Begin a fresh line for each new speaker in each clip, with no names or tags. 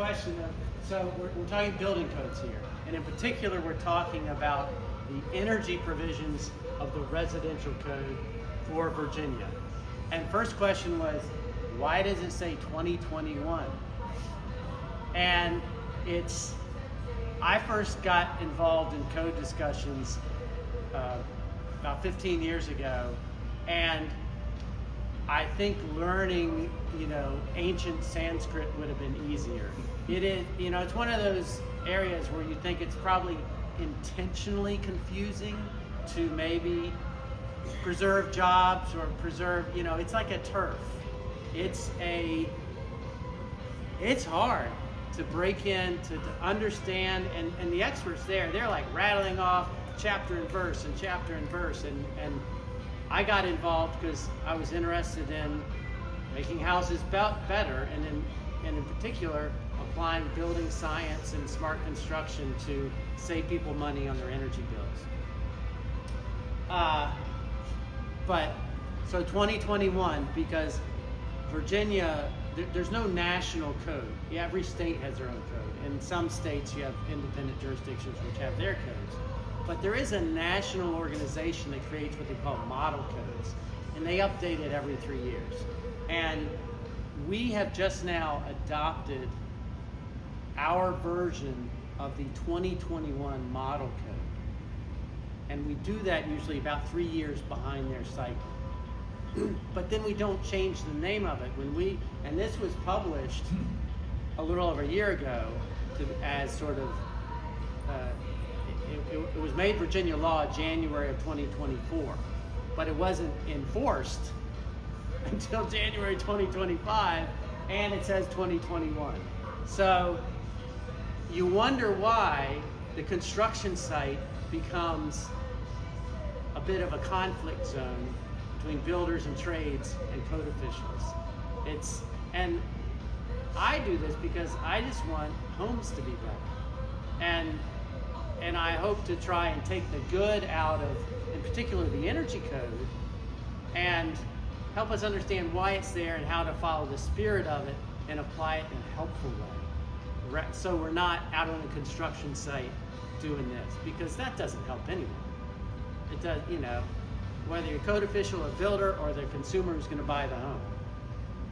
question of, so we're talking building codes here, and in particular we're talking about the energy provisions of the residential code for Virginia. And first question was, why does it say 2021? And I first got involved in code discussions about 15 years ago, and I think learning, ancient Sanskrit would have been easier. It is, it's one of those areas where you think it's probably intentionally confusing to maybe preserve jobs or preserve, it's like a turf. It's hard to break in, to understand, and the experts they're like rattling off chapter and verse and chapter and verse, and I got involved because I was interested in making houses better, and in particular applying building science and smart construction to save people money on their energy bills. But so 2021, because Virginia, there's no national code. Every state has their own code. In some states you have independent jurisdictions which have their codes. But there is a national organization that creates what they call model codes, and they update it every 3 years. And we have just now adopted our version of the 2021 model code. And we do that usually about 3 years behind their cycle. But then we don't change the name of it. And this was published a little over a year ago as sort of, it was made Virginia law January of 2024, but it wasn't enforced until January 2025, and it says 2021. So you wonder why the construction site becomes a bit of a conflict zone between builders and trades and code officials. And I do this because I just want homes to be better. And I hope to try and take the good out of, in particular, the energy code, and help us understand why it's there and how to follow the spirit of it and apply it in a helpful way. So we're not out on a construction site doing this, because that doesn't help anyone. It does, whether you're code official or builder or the consumer who's going to buy the home.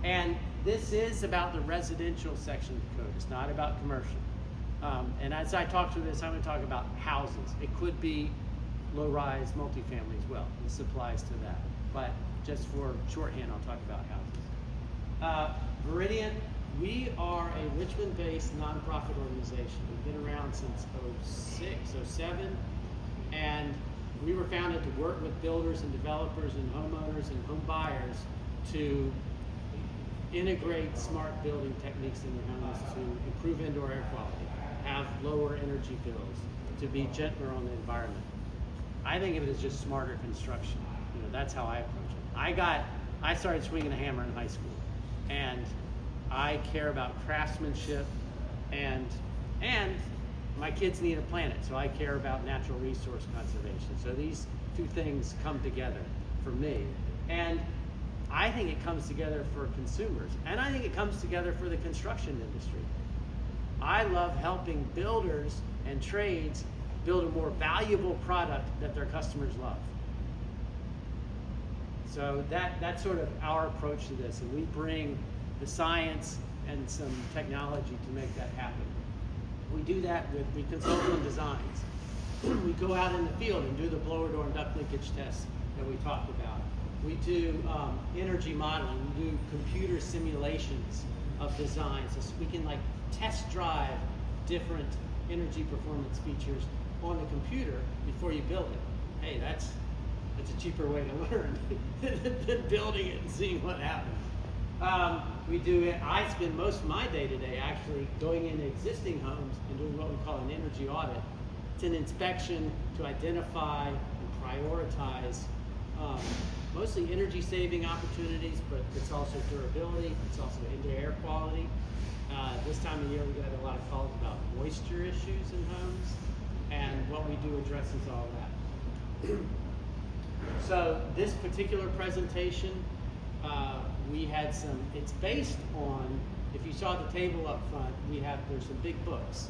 And this is about the residential section of the code. It's not about commercial. And as I talk through this, I'm going to talk about houses. It could be low-rise multifamily as well. This applies to that. But just for shorthand, I'll talk about houses. Viridiant, we are a Richmond-based nonprofit organization. We've been around since 06, 07, and we were founded to work with builders and developers and homeowners and home buyers to integrate smart building techniques in their homes to improve indoor air quality, have lower energy bills, to be gentler on the environment. I think of it as just smarter construction. That's how I approach it. I started swinging a hammer in high school, and I care about craftsmanship, and my kids need a planet, so I care about natural resource conservation. So these two things come together for me. And I think it comes together for consumers, and I think it comes together for the construction industry. I love helping builders and trades build a more valuable product that their customers love. So that's sort of our approach to this, and we bring the science and some technology to make that happen. We do that we consult on designs. We go out in the field and do the blower door and duct linkage tests that we talked about. We do energy modeling. We do computer simulations of designs, so we can test drive different energy performance features on the computer before you build it. Hey, that's a cheaper way to learn than building it and seeing what happens. I spend most of my day-to-day actually going into existing homes and doing what we call an energy audit. It's an inspection to identify and prioritize mostly energy saving opportunities, but it's also durability, it's also indoor air quality. This time of year we get a lot of calls about moisture issues in homes, and what we do addresses all that. So this particular presentation, it's based on if you saw the table up front, there's some big books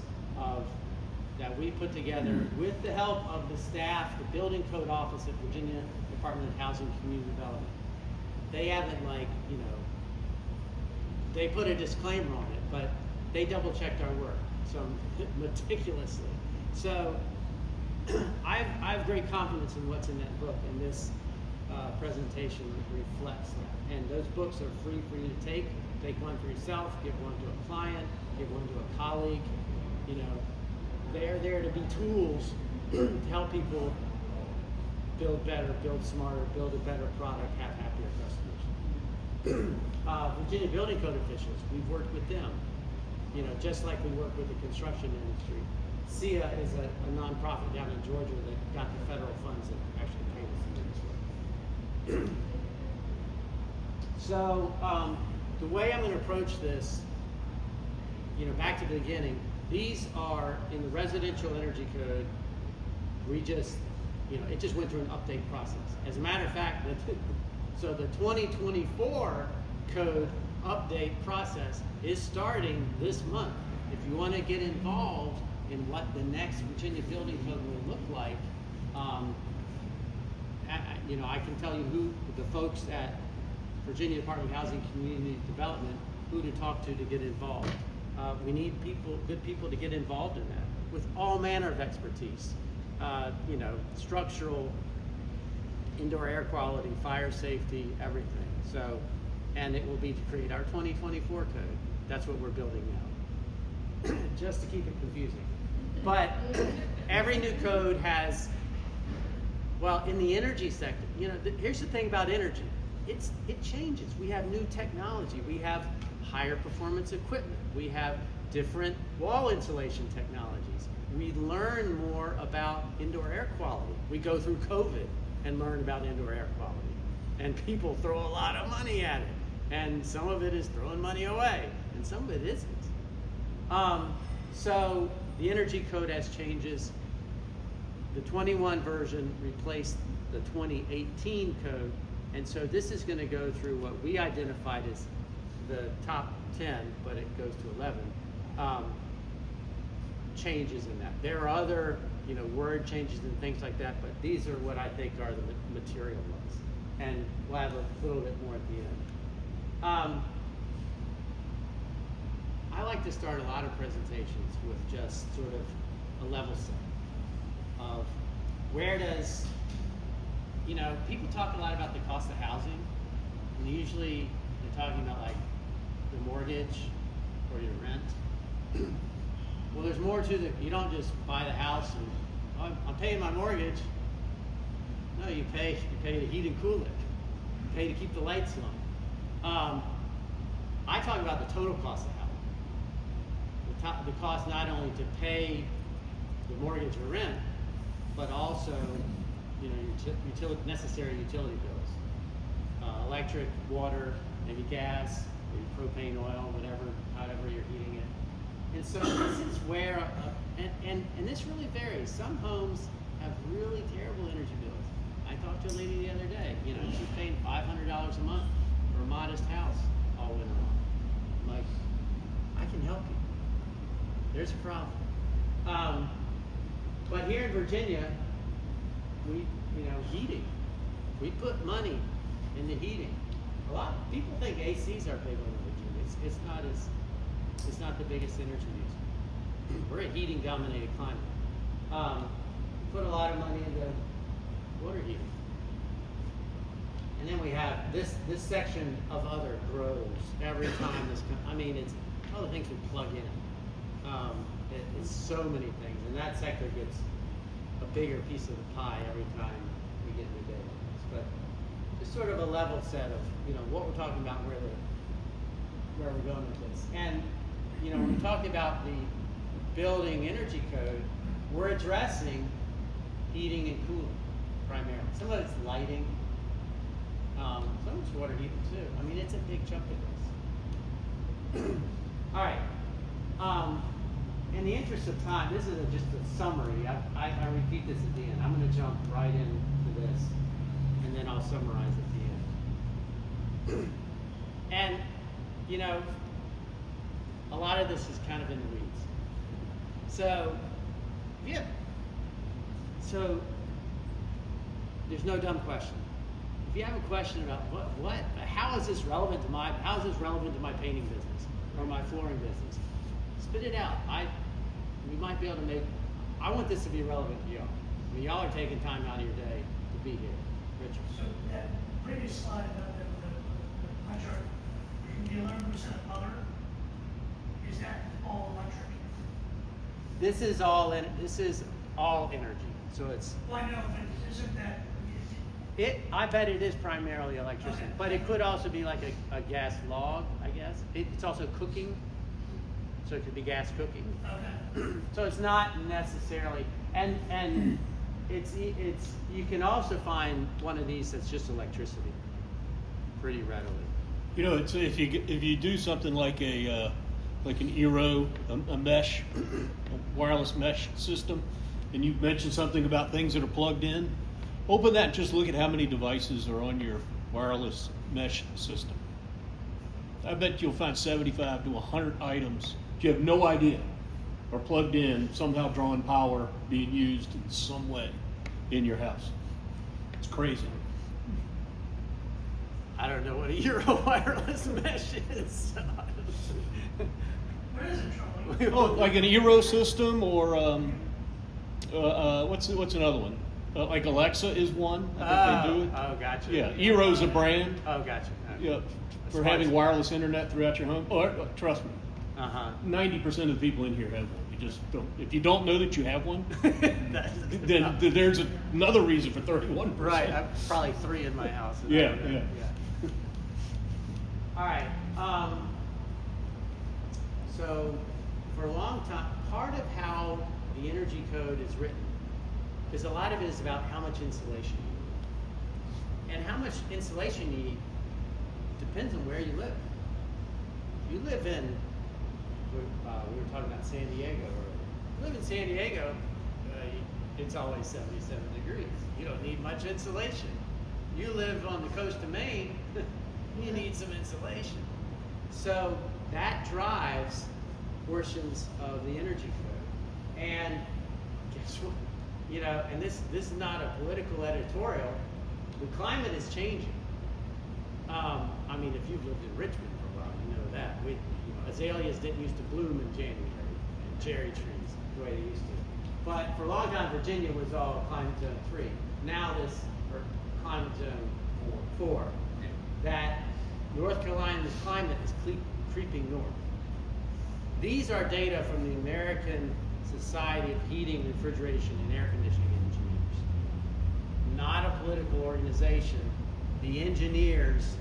that we put together with the help of the staff, the building code office at Virginia Department of Housing and Community Development. They haven't they put a disclaimer on it, but they double checked our work so meticulously. So I have great confidence in what's in that book, and this presentation reflects that. And those books are free for you to take. Take one for yourself, give one to a client, give one to a colleague. They're there to be tools to help people build better, build smarter, build a better product, have happier customers. Virginia Building Code officials, we've worked with them, just like we work with the construction industry. SIA is a nonprofit down in Georgia that got the federal funds that actually paid us to do this work. So the way I'm going to approach this, back to the beginning, these are in the residential energy code. We just, it just went through an update process. As a matter of fact, so the 2024 code update process is starting this month. If you want to get involved in what the next Virginia Building Code will look like, I can tell you who the folks at Virginia Department of Housing and Community Development, who to talk to get involved. We need good people to get involved in that with all manner of expertise. Structural, indoor air quality, fire safety, everything. So, and it will be to create our 2024 code. That's what we're building now, just to keep it confusing. But every new code has, in the energy sector, here's the thing about energy. It changes. We have new technology. We have higher performance equipment. We have different wall insulation technologies. We learn more about indoor air quality. We go through COVID and learn about indoor air quality. And people throw a lot of money at it. And some of it is throwing money away, and some of it isn't. So the energy code has changes. The 21 version replaced the 2018 code. And so this is going to go through what we identified as the top 10, but it goes to 11, changes in that. There are other, word changes and things like that, but these are what I think are the material ones. And we'll have a little bit more at the end. I like to start a lot of presentations with just sort of a level set of where does, people talk a lot about the cost of housing, and usually they're talking about like the mortgage or your rent. Well, there's more to the, you don't just buy the house and, oh, I'm paying my mortgage. No, you pay to heat and cool it. You pay to keep the lights on. I talk about the total cost of housing. The cost not only to pay the mortgage or rent, but also, your necessary utility bills. Electric, water, maybe gas, maybe propane, oil, however you're heating it. And so this is where, and this really varies. Some homes have really terrible energy bills. I talked to a lady the other day, she's paying $500 a month for a modest house all winter long. I'm like, I can help you. There's a problem. But here in Virginia, we, heating. We put money into heating. A lot of people think ACs are big on Virginia. It's not the biggest energy user. We're a heating dominated climate. Put a lot of money into water heating. And then we have this section of other grows every time it's all the things we plug in. It's so many things, and that sector gets a bigger piece of the pie every time we get into data. But it's sort of a level set of what we're talking about, where we're going with this. And when we talk about the building energy code, we're addressing heating and cooling primarily. Some of it's lighting, some of it's water heating too. It's a big chunk of this. All right. In the interest of time, this is just a summary. I repeat this at the end. I'm going to jump right into this, and then I'll summarize at the end. And, a lot of this is kind of in the weeds. So, yeah. So, there's no dumb question. If you have a question about how is this relevant to my painting business or my flooring business, spit it out. We might be able to I want this to be relevant to y'all. I mean, y'all are taking time out of your day to be here. Richard.
So that previous slide about the pie chart, the 11% other, is that all electric?
This is all energy. So it's.
Well, I know, but isn't that?
I bet it is primarily electricity,
Okay.
but it could also be like a gas log, I guess. It's also cooking, so it could be gas cooking.
Okay.
So it's not necessarily, and it's you can also find one of these that's just electricity, pretty readily.
You know, it's if you do something like an Eero, a mesh, a wireless mesh system, and you mentioned something about things that are plugged in. Open that and just look at how many devices are on your wireless mesh system. I bet you'll find 75 to 100 items you have no idea are plugged in, somehow drawing power, being used in some way in your house. It's crazy.
I don't know what a Euro wireless mesh is.
What is it, Charlie?
Oh, like an Eero system, or what's another one? Like Alexa is one. I think they do it.
Oh, gotcha.
Yeah, Eero's a brand.
Oh, gotcha. Okay.
Yeah, for
Smart.
having wireless internet throughout your home. Or trust me, 90% of the people in here have one. You just don't. If you don't know that you have one, then there's another reason for 31%.
Right. I've probably 3 in my house.
Yeah.
All right. So for a long time, part of how the energy code is written, because a lot of it is about how much insulation you need. And how much insulation you need depends on where you live. If you live in, we were talking about San Diego, or if you live in San Diego, it's always 77 degrees. You don't need much insulation. You live on the coast of Maine, you need some insulation. So that drives portions of the energy code. And guess what? You know, and this is not a political editorial. The climate is changing. I mean, if you've lived in Richmond for a while, you know that. Azaleas didn't used to bloom in January, and cherry trees the way they used to. But for a long time, Virginia was all climate zone 3. Now or climate zone 4. That North Carolina's climate is creeping north. These are data from the American Society of Heating, Refrigeration, and Air Conditioning Engineers. Not a political organization. The engineers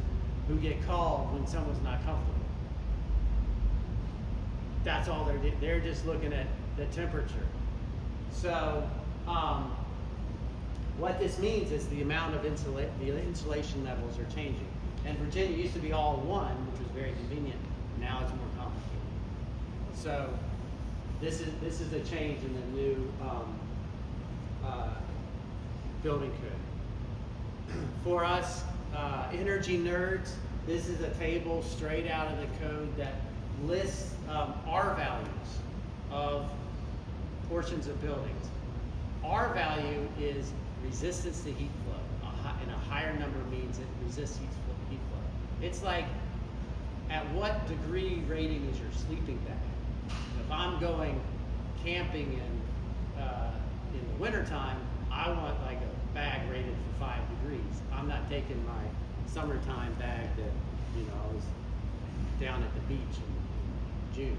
who get called when someone's not comfortable. That's all they're doing. They're just looking at the temperature. So what this means is the amount of the insulation levels are changing. And Virginia used to be all one, which was very convenient. Now it's more complicated. So this is a change in the new building code. For us energy nerds, this is a table straight out of the code that lists R values of portions of buildings. R value is resistance to heat flow, and a higher number means it resists heat flow. It's like, at what degree rating is your sleeping bag? If I'm going camping in the wintertime, I want like a bag rated for 5 degrees. I'm not taking my summertime bag that, I was down at the beach in June.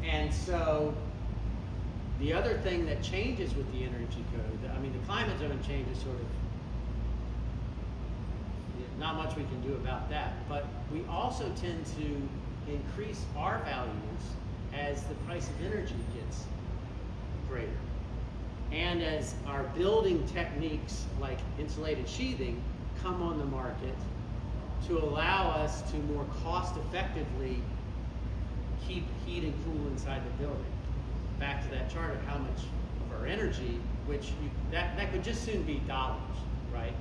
And so the other thing that changes with the energy code, the climate zone changes sort of, not much we can do about that, but we also tend to increase our values as the price of energy gets greater. And as our building techniques like insulated sheathing come on the market to allow us to more cost effectively keep heat and cool inside the building. Back to that chart of how much of our energy, that could just soon be dollars, right?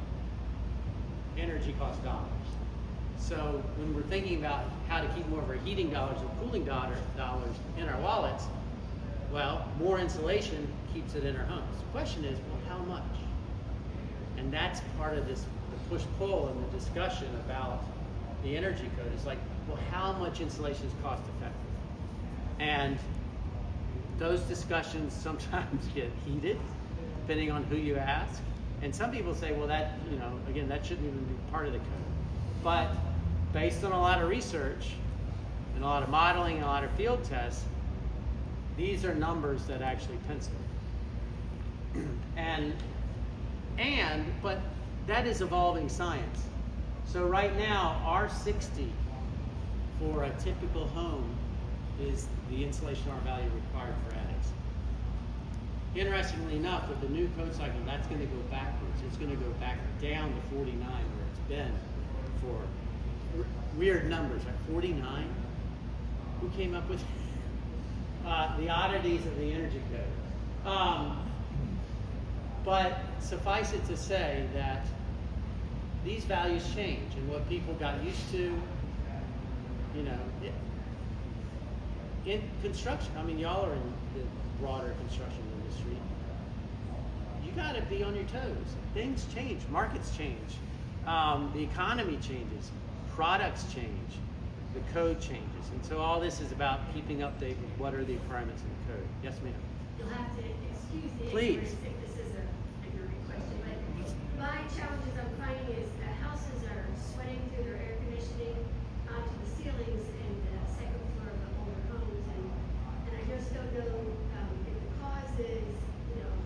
Energy costs dollars. So when we're thinking about how to keep more of our heating dollars and cooling dollars in our wallets, well, more insulation keeps it in our homes. The question is, well, how much? And that's part of this the push-pull and the discussion about the energy code. It's like, well, how much insulation is cost effective? And those discussions sometimes get heated, depending on who you ask. And some people say, well, that, again, that shouldn't even be part of the code. But based on a lot of research and a lot of modeling and a lot of field tests, these are numbers that actually pencil. But that is evolving science. So right now, R60 for a typical home is the insulation R value required for attics. Interestingly enough, with the new code cycle, that's going to go backwards. It's going to go back down to 49, where it's been for weird numbers, right? 49? Who came up with the oddities of the energy code? But suffice it to say that these values change, and what people got used to, in construction, I mean, y'all are in the broader construction industry, you got to be on your toes. Things change, markets change, the economy changes, products change, the code changes, and so all this is about keeping update with what are the requirements in the code. Yes, ma'am.
You'll have to excuse the
Please.
ignorance if this is a ignorant question, but my challenges I'm finding is that houses are sweating through their air conditioning onto the ceilings in the second floor of the older homes, and I just don't know if the cause is,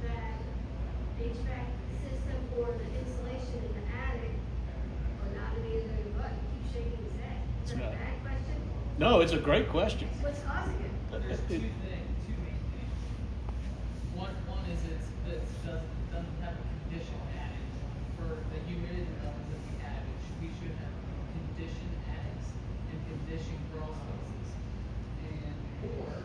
bad HVAC system or the insulation in the attic, or not any of the above. You keep shaking his head. Is that a bad question?
No, it's a great question.
What's causing it?
There's two main things. One is it doesn't have a condition attic for the humidity levels of the attic. We should have conditioned attics and conditioned crawl spaces, or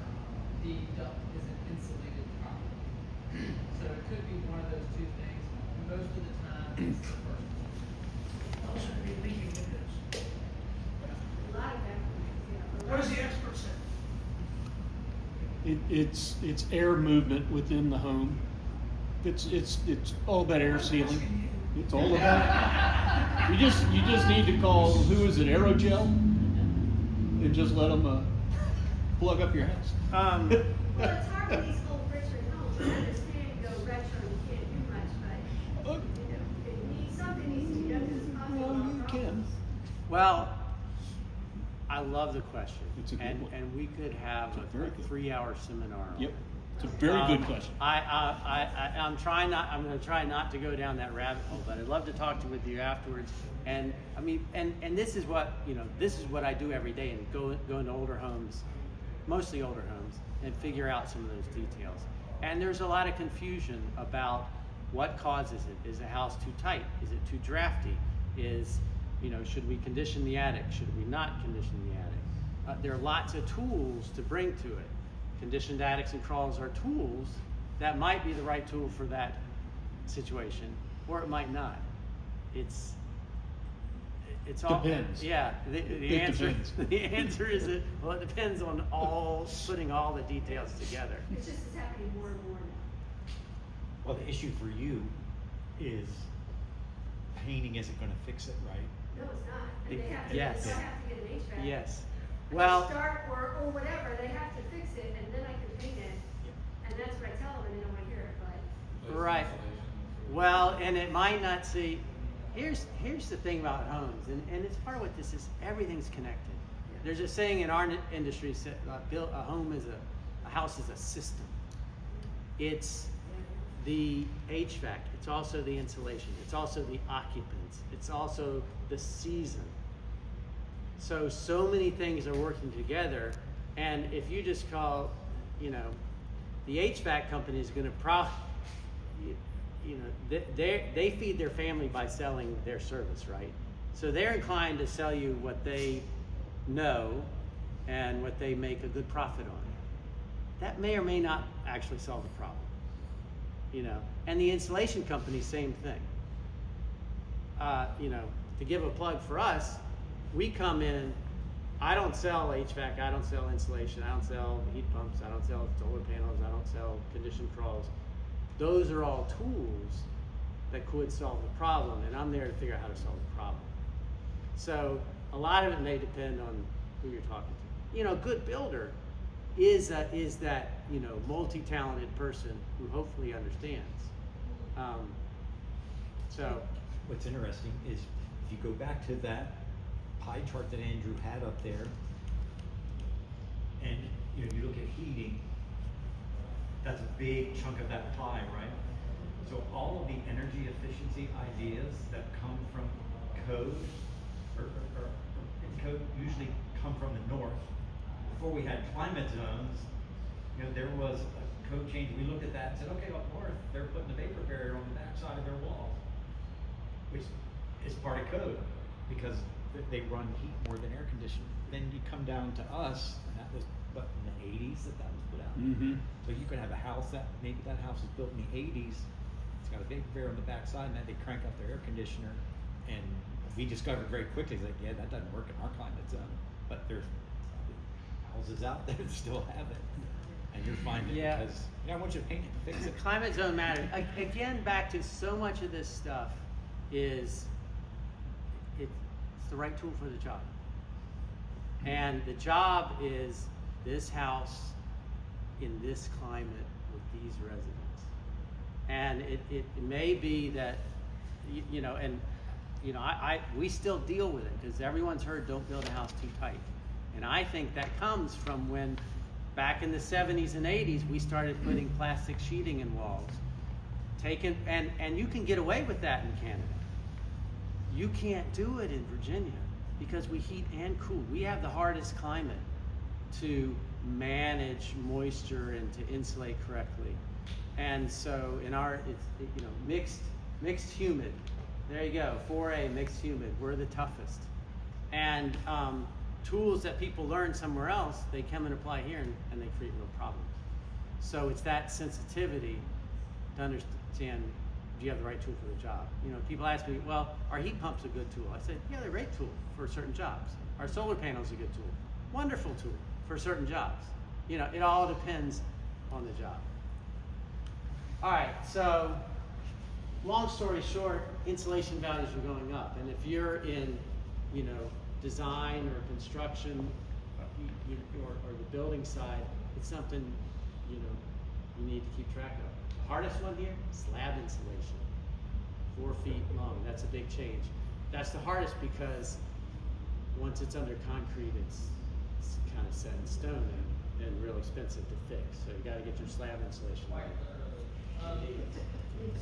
the duct isn't insulated properly. So it could be one of those two things. Most of the time, it's the first one.
Also, be leaking windows.
A lot of that.
What does the expert say?
It's air movement within the home. It's all about air sealing. It's all about. You just need to call, who is it, Aerogel, and just let them plug up your house.
Well, it's hard with these old Richard homes. I understand go retro, you can't do much, but something needs to be done because it's causing a lot of
You can.
problems.
Well, I love the question.
It's a good one.
And we could have
It's a very good
3-hour seminar on
Yep,
it.
it's a very good question.
I'm going to try not to go down that rabbit hole, but I'd love to talk with you afterwards. And I mean, and this is what I do every day, and go into older homes, mostly older homes, and figure out some of those details. And there's a lot of confusion about what causes it. Is the house too tight? Is it too drafty? Should we condition the attic? Should we not condition the attic? There are lots of tools to bring to it. Conditioned attics and crawls are tools that might be the right tool for that situation, or it might not. It's all
Depends.
Yeah,
It
answer
depends.
the answer is it depends on putting all the details together.
It's just it's happening more and more now.
Well, the issue for you is painting isn't gonna fix it, right?
No, it's not. And they have to,
Yes.
they'll have to get an HVAC.
Yes.
Or
Well,
start or whatever, they have to fix it and then I can paint it. And that's what I tell them and they don't want to hear it, but.
right. Well, and it might not see. Here's the thing about homes, and it's part of what this is. Everything's connected. There's a saying in our industry: "Build a home is a house is a system." It's the HVAC. It's also the insulation. It's also the occupants. It's also the season. So many things are working together, and if you just call, the HVAC company is going to they feed their family by selling their service, right? So they're inclined to sell you what they know and what they make a good profit on. That may or may not actually solve the problem, And the insulation company, same thing. To give a plug for us, we come in, I don't sell HVAC, I don't sell insulation, I don't sell heat pumps, I don't sell solar panels, I don't sell conditioned crawls. Those are all tools that could solve the problem, and I'm there to figure out how to solve the problem. So a lot of it may depend on who you're talking to. You know, a good builder is that you know, multi-talented person who hopefully understands. So
What's interesting is if you go back to that pie chart that Andrew had up there, and you know, you look at heating, that's a big chunk of that pie, right? So all of the energy efficiency ideas that come from code, or code usually come from the north. Before we had climate zones, you know, there was a code change. We looked at that and said, okay, up north, they're putting a vapor barrier on the back side of their walls, which is part of code because they run heat more than air conditioning. Then you come down to us, and that was what, in the 80s that was put out.
Mm-hmm.
So you could have a house that maybe that house was built in the 80s. It's got a vapor barrier on the back side, and then they crank up their air conditioner. And we discovered very quickly, like, yeah, that doesn't work in our climate zone. But there's houses out there that still have it, and you're finding it because I want you to paint it and fix
the
it.
climate zone matters. Again, back to so much of this stuff is it's the right tool for the job. And the job is this house in this climate with these residents. And it may be that, you know, and you know, we still deal with it because everyone's heard don't build a house too tight. And I think that comes from when back in the 70s and 80s we started putting plastic sheeting in walls. And you can get away with that in Canada. You can't do it in Virginia because we heat and cool. We have the hardest climate to manage moisture and to insulate correctly. And so in our, you know, mixed humid. There you go, 4A, mixed humid. We're the toughest. And tools that people learn somewhere else, they come and apply here and they create real problems. So it's that sensitivity to understand, do you have the right tool for the job? You know, people ask me, well, are heat pumps a good tool? I said, yeah, they're a great tool for certain jobs. Are solar panels a good tool? Wonderful tool for certain jobs. You know, it all depends on the job. All right, so long story short, insulation values are going up. And if you're in, you know, design or construction or the building side, it's something, you know, you need to keep track of. The hardest one here, slab insulation, 4 feet long. That's a big change. That's the hardest because once it's under concrete, it's kind of set in stone and real expensive to fix. So you got to get your slab insulation right.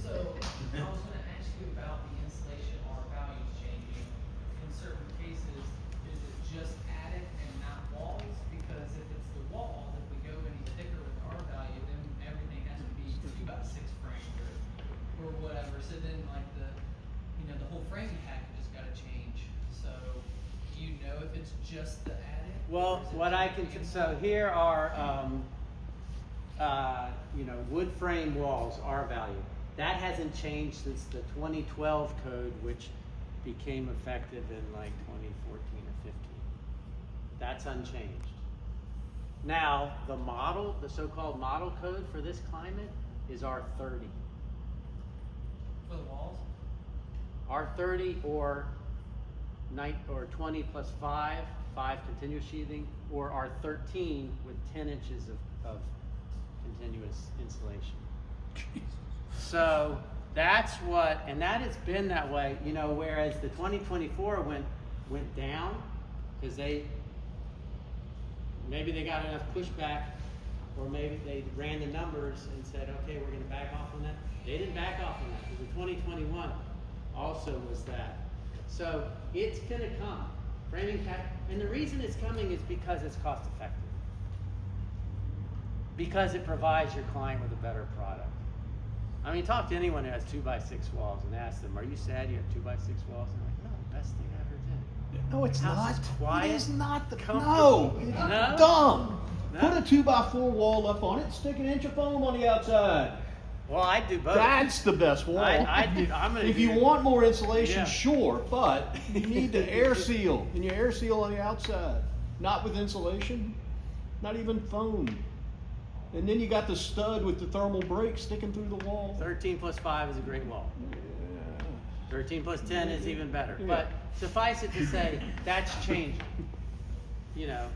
So I was going to ask you about the insulation R values changing. In certain cases, is it just attic and not walls? Because if it's the walls, if we go any thicker with R value, then everything has to be 2x6 frame or whatever. So then, like the whole framing package has got to change. So do you know if it's just the attic?
Well, what I can so here are you know, wood frame walls R value. That hasn't changed since the 2012 code, which became effective in like 2014 or 15. That's unchanged. Now, the model, the so-called model code for this climate is R30.
For the walls?
R30 or 20 plus 5 continuous sheathing, or R13 with 10 inches of continuous insulation. So that's what, and that has been that way, you know, whereas the 2024 went down because maybe they got enough pushback, or maybe they ran the numbers and said, okay, we're going to back off on that. They didn't back off on that because the 2021 also was that. So it's going to come. Framing pack, and the reason it's coming is because it's cost effective. Because it provides your client with a better product. I mean, talk to anyone who has 2x6 walls and ask them, are you sad you have 2x6 walls? And they're like, no, best thing I ever did.
No, it's
House
not.
is quiet,
It is not. No,
comfortable.
it's
No?
dumb.
No?
Put a 2x4 wall up on it, stick an inch of foam on the outside.
Well, I do both.
That's the best wall.
I do.
If you want more insulation,
Yeah.
sure, but you need to air seal, and you air seal on the outside, not with insulation, not even foam. And then you got the stud with the thermal break sticking through the wall.
13 plus 5 is a great wall.
Yeah.
13 plus 10 is even better.
Yeah.
But suffice it to say, that's changing. You know,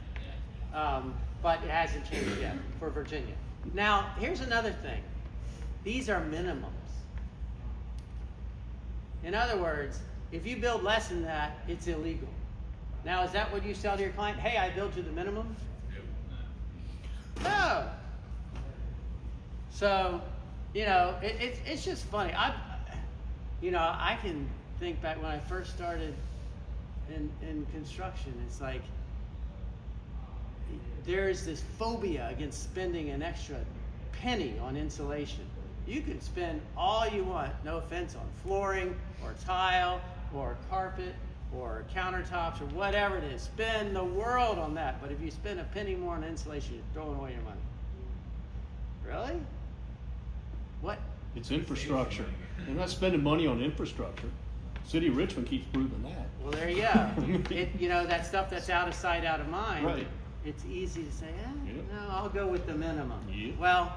but it hasn't changed yet for Virginia. Now, here's another thing. These are minimums. In other words, if you build less than that, it's illegal. Now, is that what you tell to your client? Hey, I built you the minimum? No. So, you know, it's just funny. I can think back when I first started in construction. It's like there's this phobia against spending an extra penny on insulation. You can spend all you want, no offense, on flooring or tile or carpet or countertops or whatever it is. Spend the world on that. But if you spend a penny more on insulation, you're throwing away your money. Really? What?
It's infrastructure. They're not spending money on infrastructure. City of Richmond keeps proving that.
Well, there you go. That stuff that's out of sight, out of mind.
Right.
It's easy to say,
Yep.
no, I'll go with the minimum.
Yep.
Well,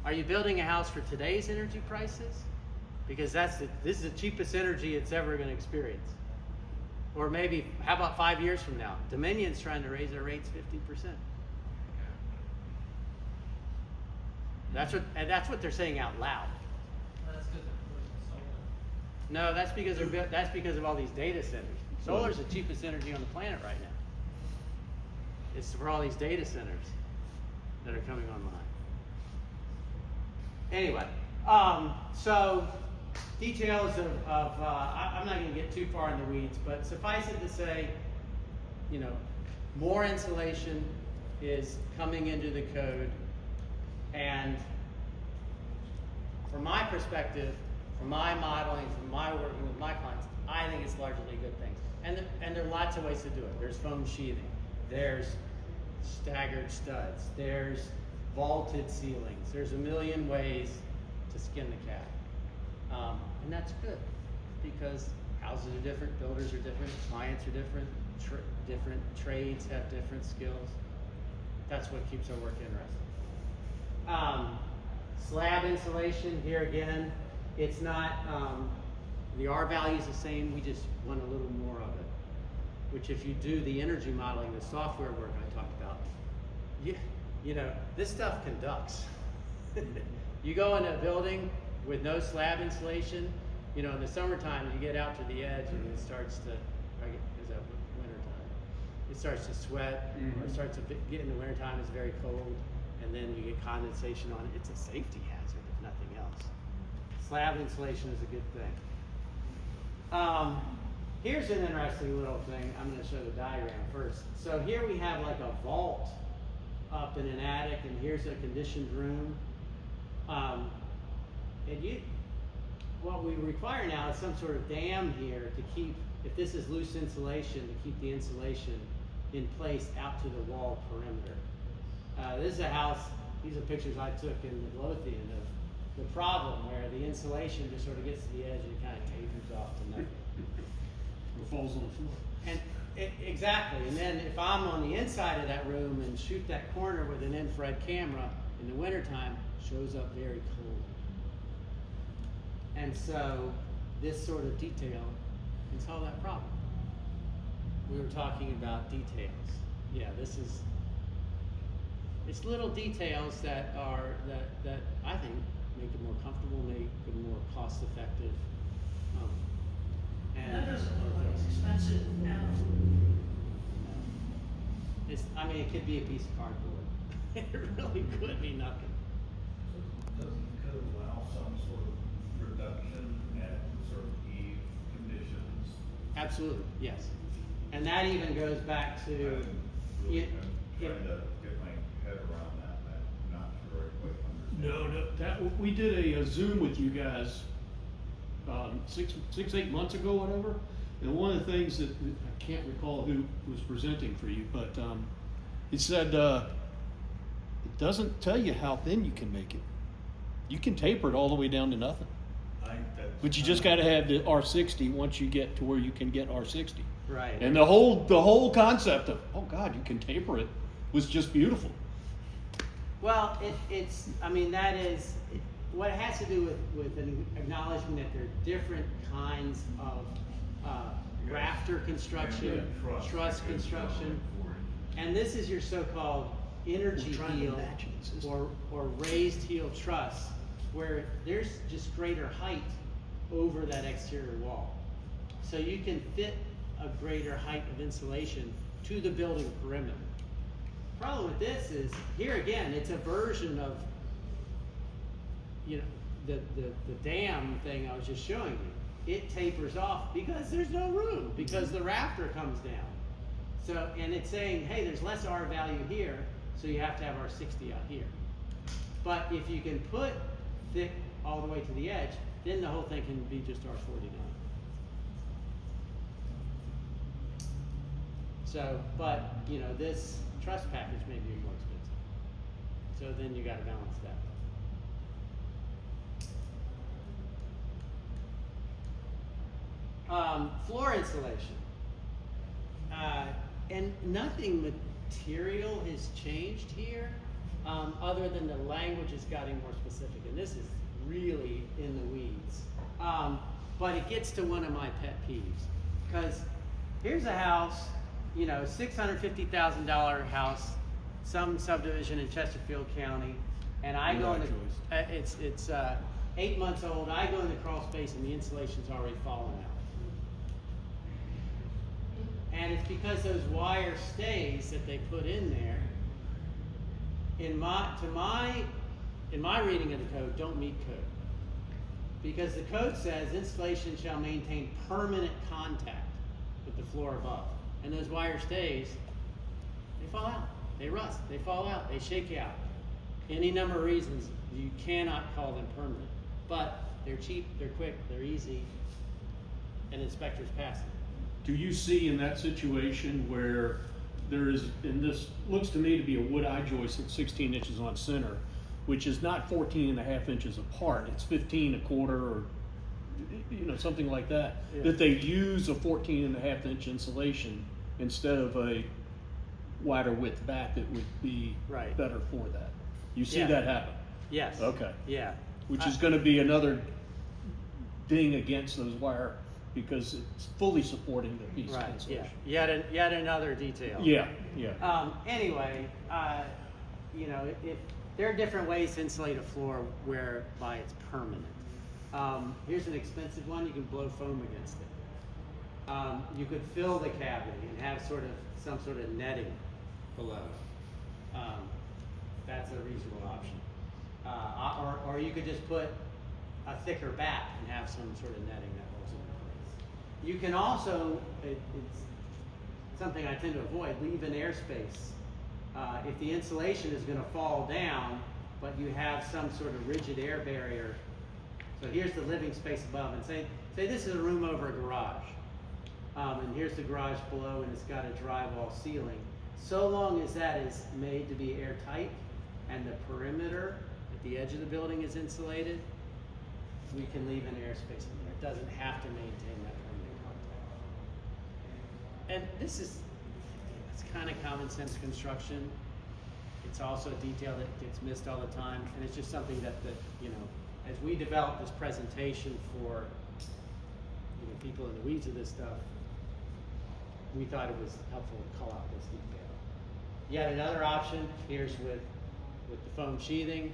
are you building a house for today's energy prices? Because this is the cheapest energy it's ever going to experience. Or maybe, how about 5 years from now? Dominion's trying to raise their rates 50%. That's what they're saying out loud.
That's because they're pushing solar.
No, that's because of all these data centers. Solar's the cheapest energy on the planet right now. It's for all these data centers that are coming online. Anyway, so details I'm not going to get too far in the weeds, but suffice it to say, you know, more insulation is coming into the code, and from my perspective, from my modeling, from my working with my clients, I think it's largely a good thing. And there are lots of ways to do it. There's foam sheathing, there's staggered studs, there's vaulted ceilings. There's a million ways to skin the cat. And that's good because houses are different, builders are different, clients are different, different trades have different skills. That's what keeps our work interesting. Slab insulation, here again, it's not, the R value is the same, we just want a little more of it. Which if you do the energy modeling, the software work I talked about, you know, this stuff conducts. You go in a building with no slab insulation, you know, in the summertime you get out to the edge and it starts to, is that wintertime? It starts to sweat, or it starts to get in the wintertime, it's very cold, and then you get condensation on it. It's a safety hazard, if nothing else. Slab insulation is a good thing. Here's an interesting little thing. I'm going to show the diagram first. So here we have like a vault up in an attic, and here's a conditioned room. What we require now is some sort of dam here to keep, if this is loose insulation, to keep the insulation in place out to the wall perimeter. This is a house, these are pictures I took in Midlothian of the problem where the insulation just sort of gets to the edge and it kind of tapers off to nothing.
It falls on the floor.
And exactly, and then if I'm on the inside of that room and shoot that corner with an infrared camera in the wintertime, shows up very cold. And so this sort of detail can solve that problem. We were talking about details. Yeah, it's little details that I think make it more comfortable, make it more cost effective.
And that doesn't look like it's expensive now.
It could be a piece of cardboard. It really could be nothing.
Doesn't the code allow some sort of reduction at certain heat conditions?
Absolutely, yes. And that even goes back to,
I'm really trying to get my head around that, I'm not sure I quite understand.
No, we did a Zoom with you guys 8 months ago, whatever. And one of the things that I can't recall who was presenting for you, but he said it doesn't tell you how thin you can make it. You can taper it all the way down to nothing. But you just
got
got to have the R60 once you get to where you can get R60.
Right.
And the whole concept of, oh God, you can taper it was just beautiful.
Well, it's, I mean, that is, what it has to do with an acknowledgement that there are different kinds of rafter construction, truss construction, and this is your so-called energy
We're trying to
heel
match it, sister.
or raised heel truss, where there's just greater height over that exterior wall. So you can fit a greater height of insulation to the building perimeter. Problem with this is, here again, it's a version of, you know, the dam thing I was just showing you. It tapers off because there's no room, because the rafter comes down. So, and it's saying, hey, there's less R value here, so you have to have R60 out here. But if you can put thick all the way to the edge, then the whole thing can be just R49. So, but, you know, this truss package may be more expensive. So then you gotta balance that. Floor insulation. And nothing material has changed here, other than the language is getting more specific. And this is really in the weeds. But it gets to one of my pet peeves. Because here's a house, you know, $650,000 house, some subdivision in Chesterfield County, and I go in the, it's 8 months old. I go in the crawl space and the insulation's already fallen out. And it's because those wire stays that they put in there, in my reading of the code, don't meet code. Because the code says installation shall maintain permanent contact with the floor above. And those wire stays, they fall out, they rust, they fall out, they shake out. Any number of reasons, you cannot call them permanent. But they're cheap, they're quick, they're easy, and inspectors pass them.
Do you see in that situation where there is, and this looks to me to be a wood eye joist that's 16 inches on center, which is not 14 and a half inches apart, it's 15 a quarter or, you know, something like that,
Yeah.
that they use a 14 and a half inch insulation instead of a wider width back that would be
Right.
better for that. You see
Yeah.
that happen?
Yes.
Okay.
Yeah.
Which is gonna be another ding against those wire, because it's fully supporting the piece of
Right, yeah.
insulation.
Yet another detail.
Yeah, yeah.
Anyway, you know, there are different ways to insulate a floor whereby it's permanent. Here's an expensive one. You can blow foam against it. You could fill the cavity and have some sort of netting below. That's a reasonable option. Or you could just put a thicker back and have some sort of netting that holds it in place. You can also, it's something I tend to avoid, leave an airspace. If the insulation is going to fall down, but you have some sort of rigid air barrier. So here's the living space above, and say this is a room over a garage. And here's the garage below, and it's got a drywall ceiling. So long as that is made to be airtight and the perimeter at the edge of the building is insulated, we can leave an airspace in there. It doesn't have to maintain that permanent contact. And this is, it's kind of common sense construction. It's also a detail that gets missed all the time, and it's just something that you know, as we develop this presentation for, you know, people in the weeds of this stuff, we thought it was helpful to call out this detail. Yet another option, here's with the foam sheathing.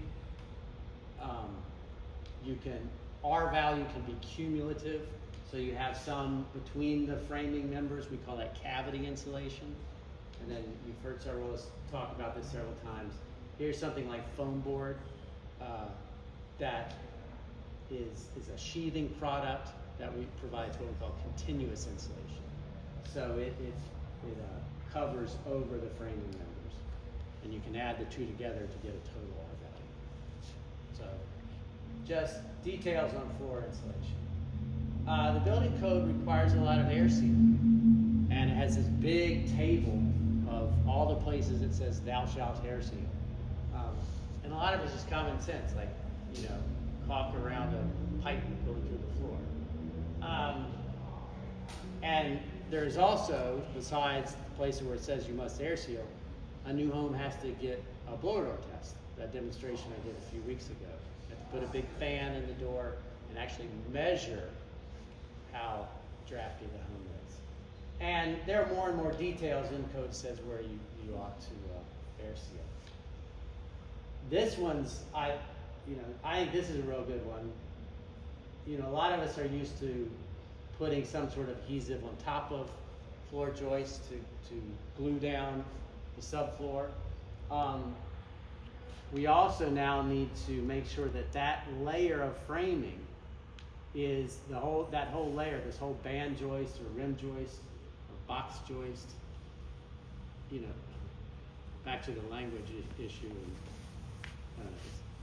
R value can be cumulative, so you have some between the framing members, we call that cavity insulation. And then you've heard several of us talk about this several times. Here's something like foam board that is a sheathing product that we provides what we call continuous insulation. So it covers over the framing members, and you can add the two together to get a total R value. So just details on floor insulation. The building code requires a lot of air sealing, and it has this big table of all the places it says thou shalt air seal. And a lot of it's just common sense, like you know, caulk around a pipe going through the floor. And there's also, besides the places where it says you must air seal, a new home has to get a blower door test. That demonstration I did a few weeks ago. You have to put a big fan in the door and actually measure how drafty the home is. And there are more and more details in code says where you ought to air seal. This one's, I think this is a real good one. You know, a lot of us are used to putting some sort of adhesive on top of floor joists to glue down the subfloor. We also now need to make sure that that layer of framing is that whole layer, this whole band joist or rim joist or box joist, you know, back to the language issue. And,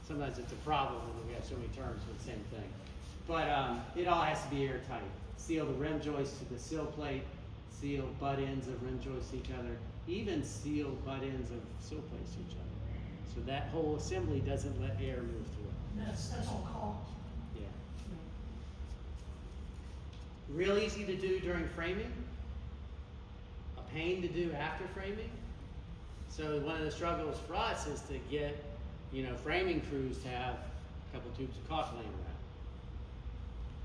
sometimes it's a problem when we have so many terms for the same thing. But it all has to be airtight. Seal the rim joist to the sill plate, seal butt ends of rim joists to each other, even seal butt ends of sill plates to each other. So that whole assembly doesn't let air move through it.
That's all caulk.
Yeah. Real easy to do during framing, a pain to do after framing. So one of the struggles for us is to get, you know, framing crews to have a couple tubes of caulk laying around.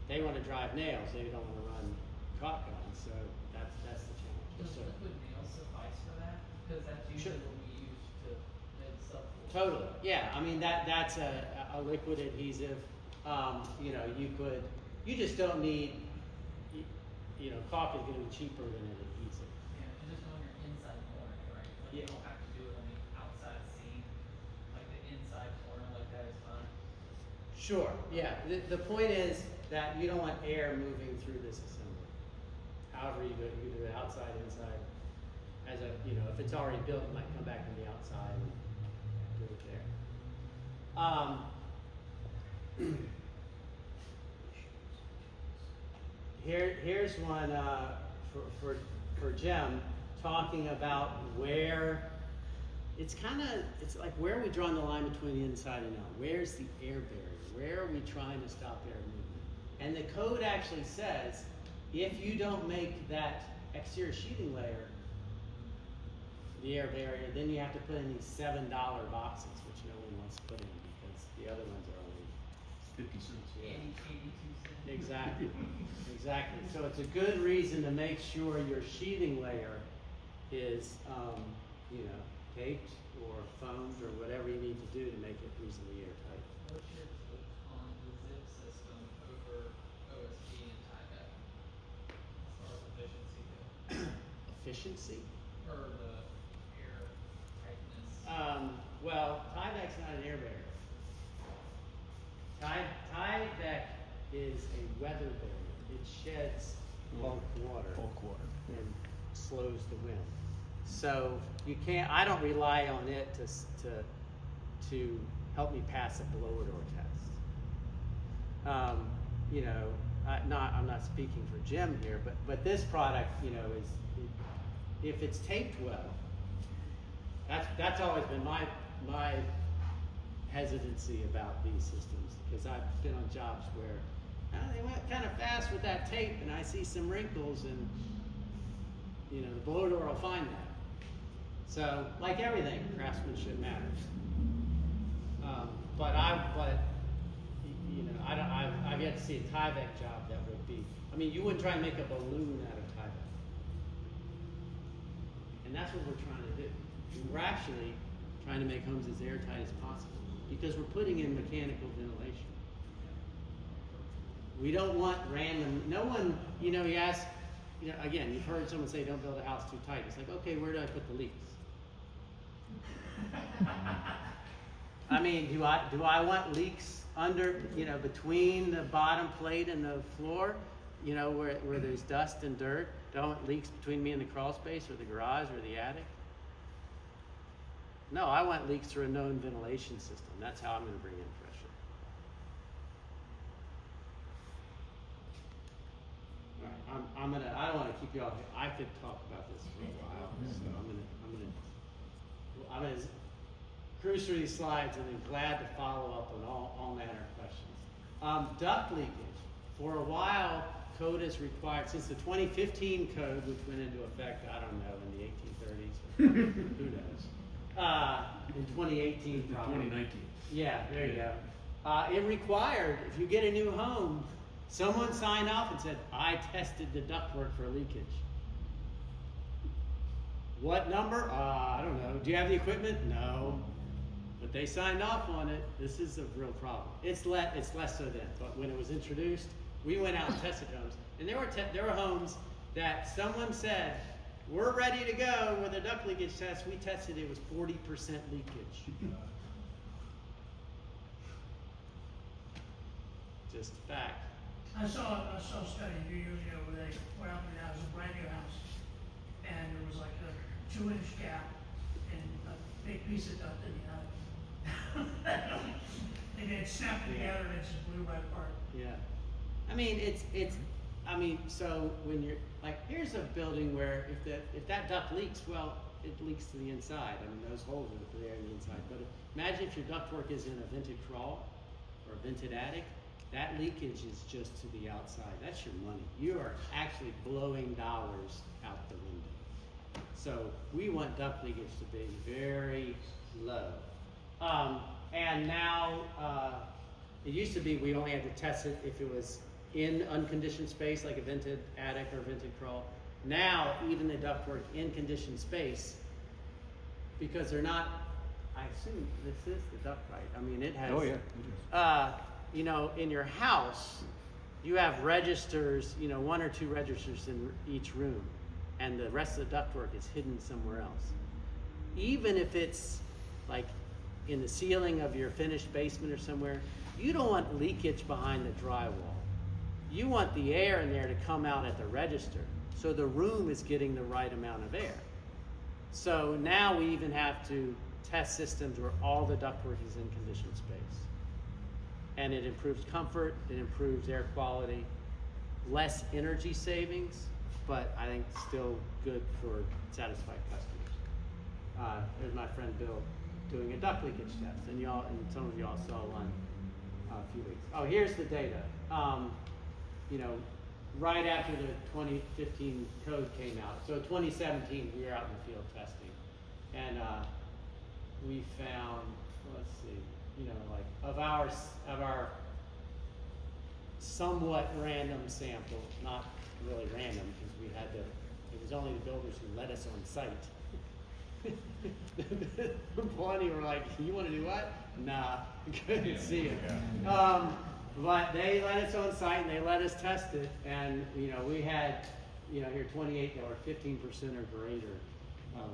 They want to drive nails, they don't want to run caulk guns, so that's the challenge.
Does
So,
liquid nails suffice for that? Because that's usually
Sure.
what we use to make subfloor.
totally, yeah. I mean that's a liquid adhesive. You know, you just don't need. You know, caulk is going to be cheaper than an adhesive.
Yeah, and just on your inside corner, right? Like
Yeah.
you don't have to do it on the outside seam. Like the inside corner like that is fine.
Sure, yeah. The point is that you don't want air moving through this assembly. However you do it, you do it outside, inside. As a, you know, if it's already built, it might come back from the outside and do it there. Here's one for Jim, talking about where it's like where are we drawing the line between inside and out? Where's the air barrier? Where are we trying to stop air movement? And the code actually says if you don't make that exterior sheathing layer the air barrier, then you have to put in these $7 boxes, which no one wants to put in because the other ones are only
50 cents.
82 cents.
Exactly, exactly. So it's a good reason to make sure your sheathing layer is, you know, taped or foamed or whatever you need to do to make it reasonably airtight.
What's your take on the zip system over OSB and Tyvek as far as efficiency goes?
Efficiency?
Or the air tightness?
Well, Tyvek's not an air barrier. Tyvek is a weather barrier. It sheds bulk water. And slows the wind. So you can't. I don't rely on it to help me pass a blower door test. You know, I'm not speaking for Jim here, but this product, you know, if it's taped well, that's always been my hesitancy about these systems, because I've been on jobs where they went kind of fast with that tape, and I see some wrinkles, and you know the blower door will find that. So, like everything, craftsmanship matters. You know, I've yet to see a Tyvek job that would be. I mean, you wouldn't try and make a balloon out of Tyvek, and that's what we're trying to do. We're actually trying to make homes as airtight as possible because we're putting in mechanical ventilation. We don't want random. No one, you know, you ask. You know, again, you've heard someone say, "Don't build a house too tight." It's like, okay, where do I put the leaks? I mean, do I want leaks under, you know, between the bottom plate and the floor, you know, where there's dust and dirt? Do I want leaks between me and the crawl space or the garage or the attic? No, I want leaks through a known ventilation system. That's how I'm going to bring in fresh air. All right, I don't want to keep you all. I could talk about this for a while, so I'm gonna cruise through these slides and I'm glad to follow up on all manner of questions. Duct leakage. For a while, code is required, since the 2015 code, which went into effect, I don't know, in the 1830s, who knows, in 2018 probably.
2019.
Yeah, there you go. It required, if you get a new home, someone signed off and said, I tested the ductwork for leakage. What number? I don't know. Do you have the equipment? No. But they signed off on it. This is a real problem. It's less so then. But when it was introduced, we went out and tested homes. And there were homes that someone said, we're ready to go with a duct leakage test. We tested it was 40% leakage. Just fact.
I saw a study a few years ago where they went out and it was a brand new house, and there was like a 2-inch gap and a big piece of duct in the attic. And it snapped together and it just blew right apart.
Yeah. I mean, so when you're, like, here's a building where if that duct leaks, well, it leaks to the inside. I mean, those holes are there on the inside. But imagine if your ductwork is in a vented crawl or a vented attic, that leakage is just to the outside. That's your money. You are actually blowing dollars out the window. So we want duct leakage to be very low. And now, it used to be we only had to test it if it was in unconditioned space, like a vented attic or vented crawl. Now, even the ductwork in conditioned space, because they're not, I assume this is the duct pipe. I mean, it has.
Oh, yeah.
You know, in your house, you have registers, 1 or 2 registers in each room, and the rest of the ductwork is hidden somewhere else. Even if it's like in the ceiling of your finished basement or somewhere, you don't want leakage behind the drywall. You want the air in there to come out at the register, so the room is getting the right amount of air. So now we even have to test systems where all the ductwork is in conditioned space. And it improves comfort, it improves air quality, less energy savings, but I think still good for satisfied customers. There's my friend Bill doing a duct leakage test, and some of y'all saw one a few weeks. Oh, here's the data. Right after the 2015 code came out, so 2017 we were out in the field testing, and we found, let's see, of our somewhat random sample, not really random because it was only the builders who let us on site. Plenty were like, you want to do what? Nah, couldn't see it. But they let us on site and they let us test it, and we had here 28 that were 15% or greater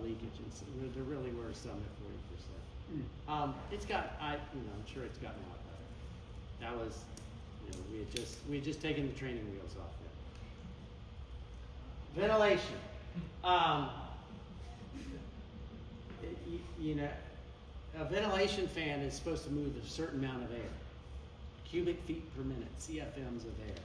leakage, and so there really were some at 40%. It's got, I'm sure it's gotten a lot better. That was, we had just taken the training wheels off there. Ventilation. A ventilation fan is supposed to move a certain amount of air, cubic feet per minute, CFMs of air.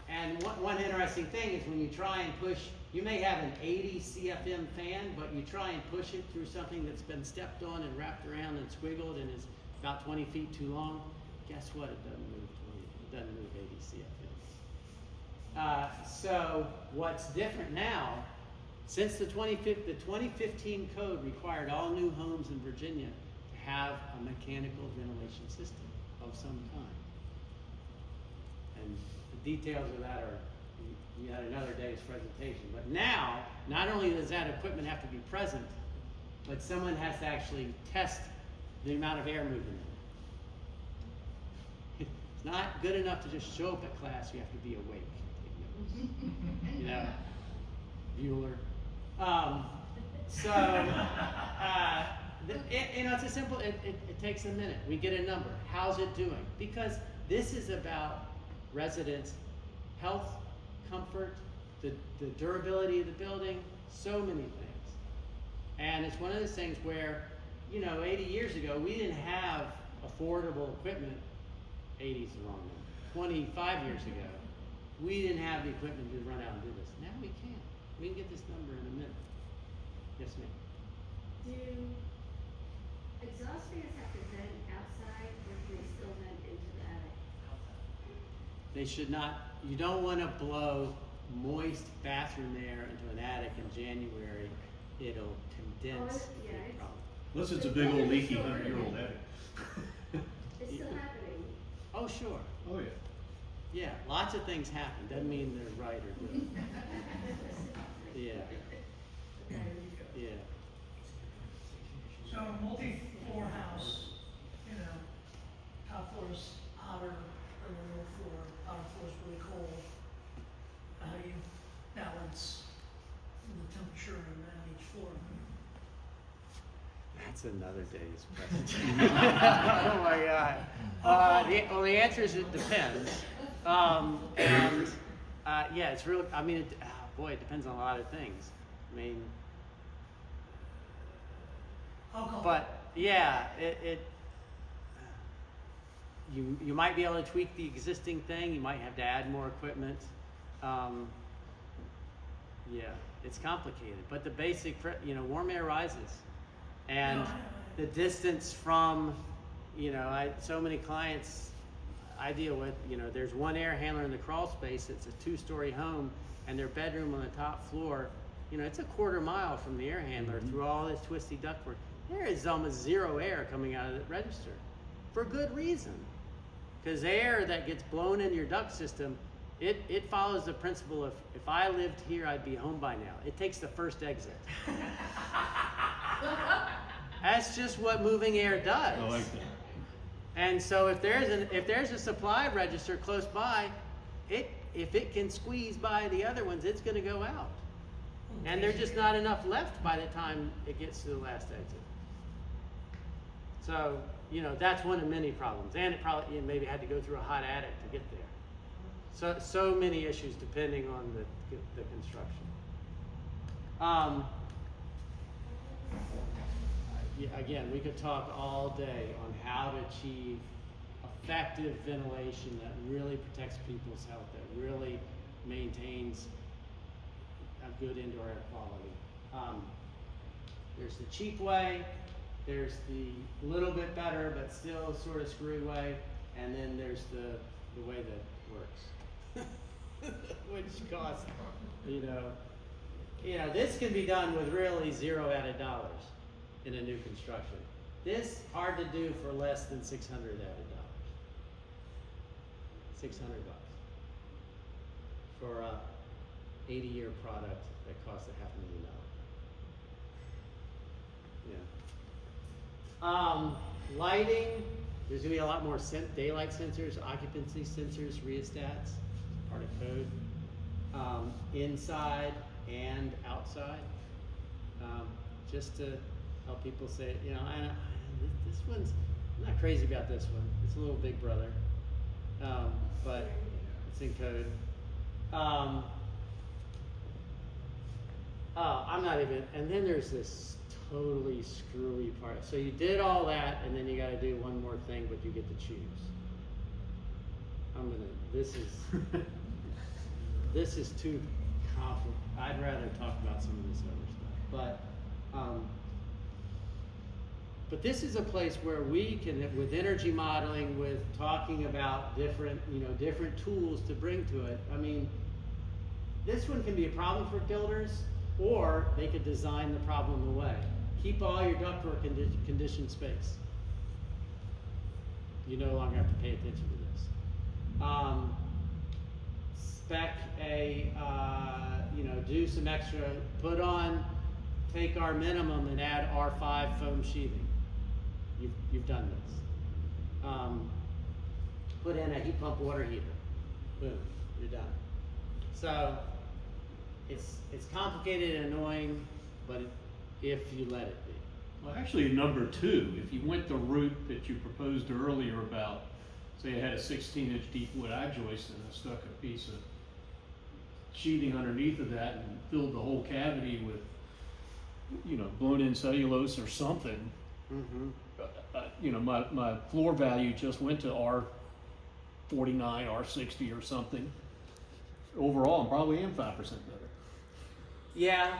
And one interesting thing is when you try and push, you may have an 80 CFM fan, but you try and push it through something that's been stepped on and wrapped around and squiggled and is about 20 feet too long. Guess what? It doesn't move 20. It doesn't move 80 CFMs. So what's different now? Since the 2015 code required all new homes in Virginia to have a mechanical ventilation system of some kind. And the details of that are, you had another day's presentation. But now, not only does that equipment have to be present, but someone has to actually test the amount of air moving in it. It's not good enough to just show up at class, you have to be awake. Bueller. It's a simple, it takes a minute. We get a number. How's it doing? Because this is about residents' health, comfort, the durability of the building, so many things. And it's one of those things where, 80 years ago, we didn't have affordable equipment. 80 is the wrong number. 25 years ago, we didn't have the equipment to run out and do this. Now we can. We can get this number in a minute. Yes, ma'am.
exhaust fans have to vent outside, or can they still vent into the attic?
They should not, you don't want to blow moist bathroom air into an attic in January. It'll condense.
Yeah,
Big
it's-
problem.
Unless it's a big old leaky 100-year-old attic.
It's still happening.
Oh, sure.
Oh, yeah.
Yeah, lots of things happen. Doesn't mean they're right or good. Yeah. Yeah.
So a multi-floor house, you know, top floor is hotter than the lower floor, bottom floor is really cold. How do you balance the temperature on each floor?
That's another day's presentation. Oh my God. Well, the answer is it depends. Yeah, it's real. I mean, boy, it depends on a lot of things. I mean,
How cold?
but yeah, you might be able to tweak the existing thing. You might have to add more equipment. Yeah, it's complicated, but the basic, warm air rises, and the distance from, so many clients I deal with, there's one air handler in the crawl space. It's a 2-story home, and their bedroom on the top floor, it's a quarter mile from the air handler through all this twisty ductwork. There is almost zero air coming out of the register, for good reason, because air that gets blown in your duct system, it follows the principle of, if I lived here, I'd be home by now. It takes the first exit. That's just what moving air does.
I like that.
And so if there's a supply register close by, if it can squeeze by the other ones, it's going to go out. And there's just not enough left by the time it gets to the last exit. So, that's one of many problems. And it probably maybe had to go through a hot attic to get there. So many issues depending on the construction. Again, we could talk all day on how to achieve effective ventilation that really protects people's health, that really maintains a good indoor air quality. There's the cheap way, there's the little bit better but still sort of screwy way, and then there's the way that works, which costs, this can be done with really zero added dollars in a new construction. This hard to do for less than $600 added dollars. $600 for a 80-year product that costs $500,000. Yeah. Lighting. There's gonna be a lot more daylight sensors, occupancy sensors, rheostats, part of code. Inside and outside, just to help people say, this one's, I'm not crazy about this one. It's a little big brother, but it's in code. I'm not even, and then there's this totally screwy part. So you did all that, and then you got to do one more thing, but you get to choose. This is too complicated. I'd rather talk about some of this other stuff, but this is a place where we can, with energy modeling, with talking about different tools to bring to it. I mean, this one can be a problem for builders, or they could design the problem away. Keep all your ductwork in conditioned space. You no longer have to pay attention to this. Spec do some extra, take our minimum and add R5 foam sheathing. You've done this. Put in a heat pump water heater. Boom, you're done. So it's complicated and annoying, but if you let it be.
Well, actually, number 2, if you went the route that you proposed earlier about, say, I had a 16-inch deep wood eye joist and I stuck a piece of sheathing underneath of that and filled the whole cavity with, blown-in cellulose or something.
Mm-hmm.
My floor value just went to R49, R60 or something. Overall, I probably am 5% better.
Yeah.